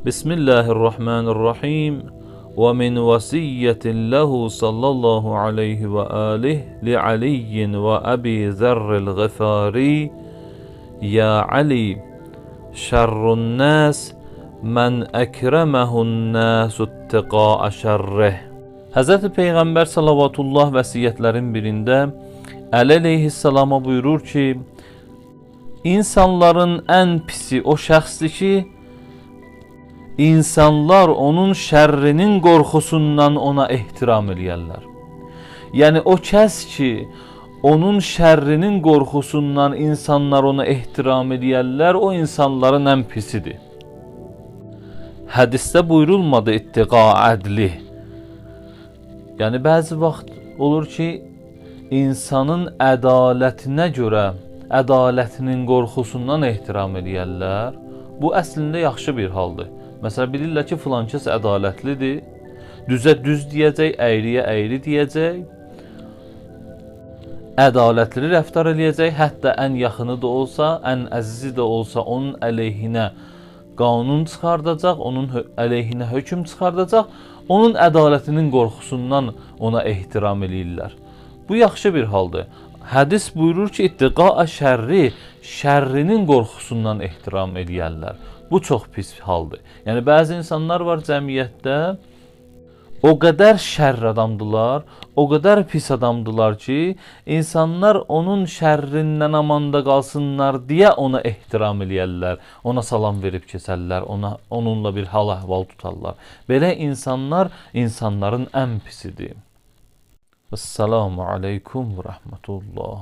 Bismillahirrahmanirrahim. Ve min vasiyyetin lehu sallallahu aleyhi ve alih li Aliyin ve Abi Zerril Gıfari. Ya Ali, şerrun nas men ekremehun nasu ittiqa'a şerrih. Hz. Peyğəmbər salavatullah vəsiyyətlərin birində Əli əleyhissalama buyurur ki, insanların ən pisi o şəxsdir ki, insanlar onun şərrinin qorxusundan ona ehtiram eləyərlər. Yəni o kəs ki, onun şərrinin qorxusundan insanlar ona ehtiram eləyərlər, o insanların ən pisidir. Hədisdə buyurulmadı ittiqa ədli. Yəni bəzi vaxt olur ki, insanın ədalətinə görə, ədalətinin qorxusundan ehtiram eləyərlər. Bu əslində yaxşı bir haldır. Məsələn, bilirlər ki, filan kəs ədalətlidir, düzə düz deyəcək, əyriyə əyri deyəcək, ədalətli rəftar eləyəcək, hətta ən yaxını da olsa, ən əzizi də olsa onun əleyhinə qanun çıxardacaq, onun əleyhinə hökm çıxardacaq, onun ədalətinin qorxusundan ona ehtiram eləyirlər. Bu yaxşı bir haldır. Hədis buyurur ki, ittiqa şərri, şərrinin qorxusundan ehtiram eləyərlər. Bu çox pis haldır. Yəni bəzi insanlar var cəmiyyətdə, o qədər şərr adamdılar, o qədər pis adamdılar ki, insanlar onun şərrindən amanda qalsınlar deyə ona ehtiram eləyərlər, ona salam verib keçərlər, onunla bir hal əhval tutarlar. Belə insanlar insanların ən pisidir. Esselamu aleykum və rəhmətullah.